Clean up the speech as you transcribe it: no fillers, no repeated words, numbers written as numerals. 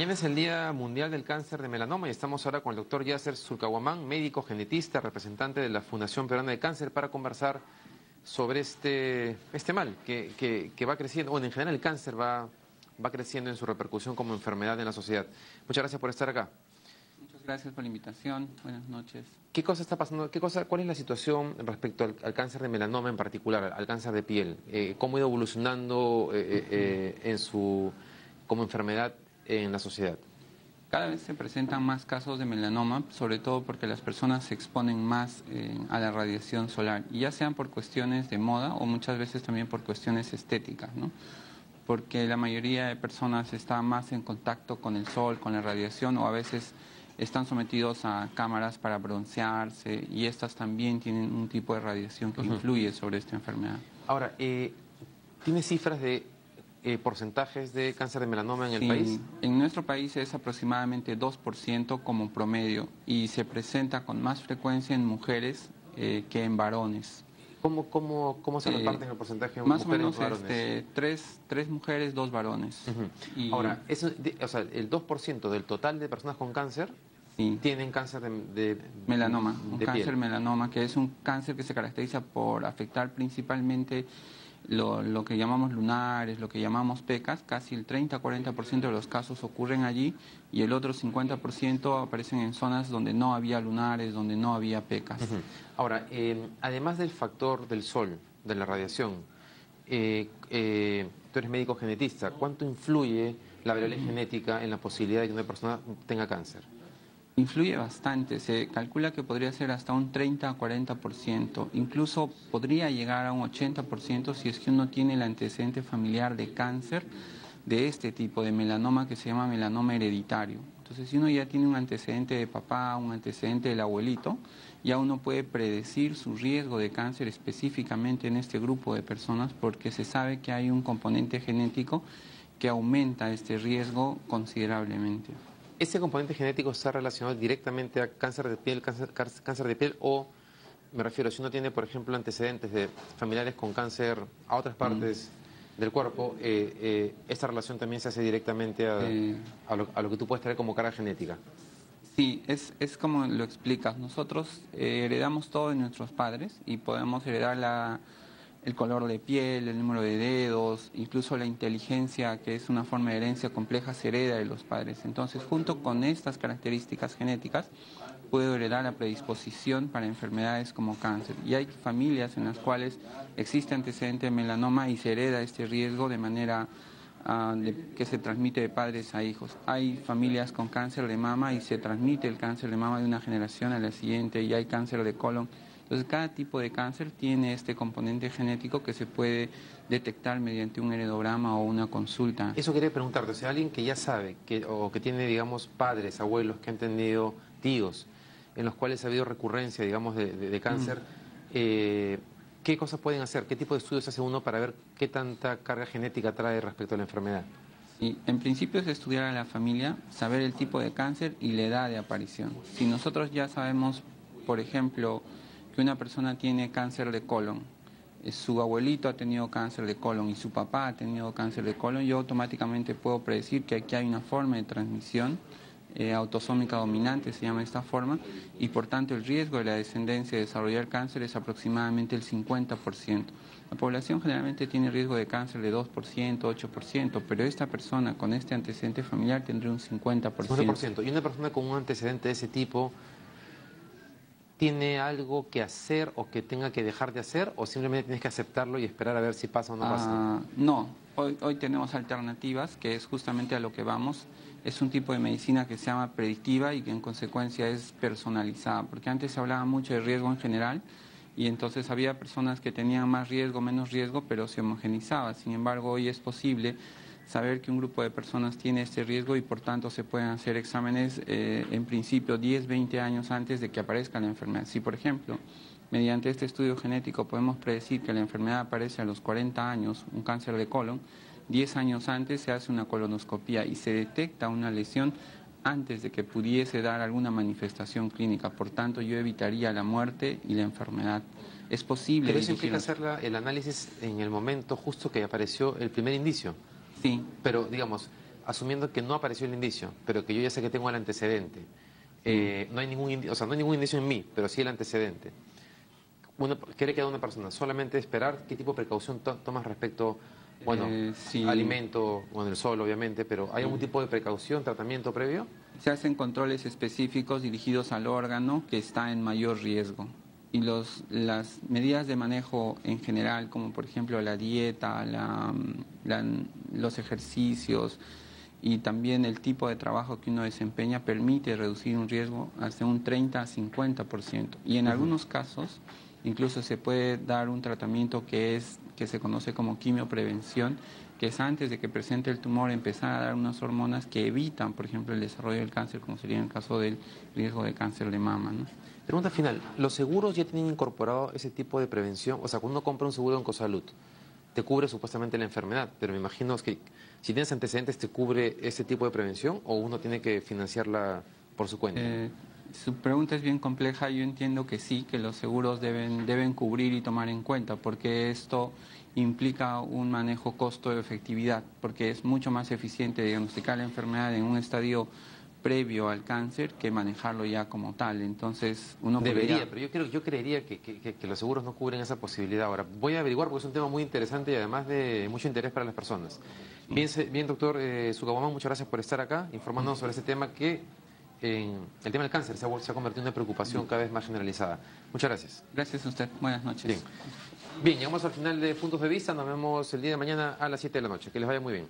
Mañana es el Día Mundial del Cáncer de Melanoma y estamos ahora con el doctor Yasser Zulcahuamán, médico genetista, representante de la Fundación Peruana de Cáncer, para conversar sobre este mal que va creciendo. Bueno, en general el cáncer va creciendo en su repercusión como enfermedad en la sociedad. Muchas gracias por estar acá. Muchas gracias por la invitación. Buenas noches. ¿Qué cosa está pasando? ¿Cuál es la situación respecto al cáncer de melanoma en particular, al cáncer de piel? ¿Cómo ha ido evolucionando como enfermedad en la sociedad? Cada vez se presentan más casos de melanoma, sobre todo porque las personas se exponen más a la radiación solar, y ya sean por cuestiones de moda o muchas veces también por cuestiones estéticas, ¿no? Porque la mayoría de personas está más en contacto con el sol, con la radiación, o a veces están sometidos a cámaras para broncearse, y estas también tienen un tipo de radiación que influye sobre esta enfermedad. Ahora, ¿tiene cifras de porcentajes de cáncer de melanoma en el país? En nuestro país es aproximadamente 2% como promedio, y se presenta con más frecuencia en mujeres que en varones. ¿Cómo se reparten el porcentaje en más mujeres o menos y varones? tres mujeres, 2 varones. Y ahora, el 2% del total de personas con cáncer tienen cáncer de melanoma, un cáncer piel. melanoma, que es un cáncer que se caracteriza por afectar principalmente lo que llamamos lunares, lo que llamamos pecas. Casi el 30-40% de los casos ocurren allí, y el otro 50% aparecen en zonas donde no había lunares, donde no había pecas. Ahora, además del factor del sol, de la radiación, tú eres médico genetista, ¿cuánto influye la variable genética en la posibilidad de que una persona tenga cáncer? Influye bastante, se calcula que podría ser hasta un 30-40%, incluso podría llegar a un 80% si es que uno tiene el antecedente familiar de cáncer de este tipo, de melanoma, que se llama melanoma hereditario. Entonces, si uno ya tiene un antecedente de papá, un antecedente del abuelito, ya uno puede predecir su riesgo de cáncer específicamente en este grupo de personas, porque se sabe que hay un componente genético que aumenta este riesgo considerablemente. ¿Ese componente genético está relacionado directamente a cáncer de piel, cáncer de piel, o, me refiero, si uno tiene, por ejemplo, antecedentes de familiares con cáncer a otras partes del cuerpo, esta relación también se hace directamente a lo que tú puedes traer como carga genética? Sí, es como lo explicas. Nosotros heredamos todo de nuestros padres, y podemos heredar el color de piel, el número de dedos, incluso la inteligencia, que es una forma de herencia compleja, se hereda de los padres. Entonces, junto con estas características genéticas, puedo heredar la predisposición para enfermedades como cáncer. Y hay familias en las cuales existe antecedente de melanoma y se hereda este riesgo de manera que se transmite de padres a hijos. Hay familias con cáncer de mama y se transmite el cáncer de mama de una generación a la siguiente, y hay cáncer de colon. Entonces, cada tipo de cáncer tiene este componente genético que se puede detectar mediante un heredograma o una consulta. Eso quería preguntarte, o sea, alguien que ya sabe, o que tiene, digamos, padres, abuelos, que han tenido tíos, en los cuales ha habido recurrencia, digamos, de cáncer, ¿qué cosas pueden hacer? ¿Qué tipo de estudios hace uno para ver qué tanta carga genética trae respecto a la enfermedad? Y en principio es estudiar a la familia, saber el tipo de cáncer y la edad de aparición. Si nosotros ya sabemos, por ejemplo, que una persona tiene cáncer de colon, su abuelito ha tenido cáncer de colon y su papá ha tenido cáncer de colon, yo automáticamente puedo predecir que aquí hay una forma de transmisión autosómica dominante, se llama esta forma, y por tanto el riesgo de la descendencia de desarrollar cáncer es aproximadamente el 50%. La población generalmente tiene riesgo de cáncer de 2%, 8%, pero esta persona con este antecedente familiar tendría un 50%. 50%. ¿Y una persona con un antecedente de ese tipo tiene algo que hacer o que tenga que dejar de hacer, o simplemente tienes que aceptarlo y esperar a ver si pasa o no pasa? No, hoy tenemos alternativas, que es justamente a lo que vamos. Es un tipo de medicina que se llama predictiva y que en consecuencia es personalizada, porque antes se hablaba mucho de riesgo en general, y entonces había personas que tenían más riesgo, menos riesgo, pero se homogenizaba. Sin embargo, hoy es posible saber que un grupo de personas tiene este riesgo, y por tanto se pueden hacer exámenes en principio 10, 20 años antes de que aparezca la enfermedad. Si, por ejemplo, mediante este estudio genético podemos predecir que la enfermedad aparece a los 40 años, un cáncer de colon, 10 años antes se hace una colonoscopía y se detecta una lesión antes de que pudiese dar alguna manifestación clínica. Por tanto, yo evitaría la muerte y la enfermedad. Es posible. Pero eso implica hacer el análisis en el momento justo que apareció el primer indicio. Sí. Pero, digamos, asumiendo que no apareció el indicio, pero que yo ya sé que tengo el antecedente. No hay ningún indicio, o sea, no hay ningún indicio en mí, pero sí el antecedente. ¿Qué le queda a una persona? Solamente esperar. ¿Qué tipo de precaución tomas respecto, bueno, sí. alimento, el sol obviamente, pero ¿hay algún tipo de precaución, tratamiento previo? Se hacen controles específicos dirigidos al órgano que está en mayor riesgo. Y las medidas de manejo en general, como por ejemplo la dieta, los ejercicios y también el tipo de trabajo que uno desempeña, permite reducir un riesgo hasta un 30 a 50%. Y en algunos casos, incluso se puede dar un tratamiento que se conoce como quimioprevención, que es antes de que presente el tumor empezar a dar unas hormonas que evitan, por ejemplo, el desarrollo del cáncer, como sería en el caso del riesgo de cáncer de mama, ¿no? Pregunta final, ¿los seguros ya tienen incorporado ese tipo de prevención? O sea, cuando uno compra un seguro de Oncosalud, te cubre supuestamente la enfermedad, pero me imagino que si tienes antecedentes, ¿te cubre ese tipo de prevención o uno tiene que financiarla por su cuenta? Su pregunta es bien compleja. Yo entiendo que sí, que los seguros deben cubrir y tomar en cuenta, porque esto implica un manejo costo-efectividad, porque es mucho más eficiente diagnosticar la enfermedad en un estadio previo al cáncer que manejarlo ya como tal. Entonces, uno debería, pero yo creería que los seguros no cubren esa posibilidad. Ahora, voy a averiguar porque es un tema muy interesante y además de mucho interés para las personas. Bien, doctor Sucahuamán, muchas gracias por estar acá informándonos sobre este tema que el tema del cáncer se ha convertido en una preocupación cada vez más generalizada. Muchas gracias. Gracias a usted. Buenas noches. Bien, llegamos al final de Puntos de Vista. Nos vemos el día de mañana a las 7 de la noche. Que les vaya muy bien.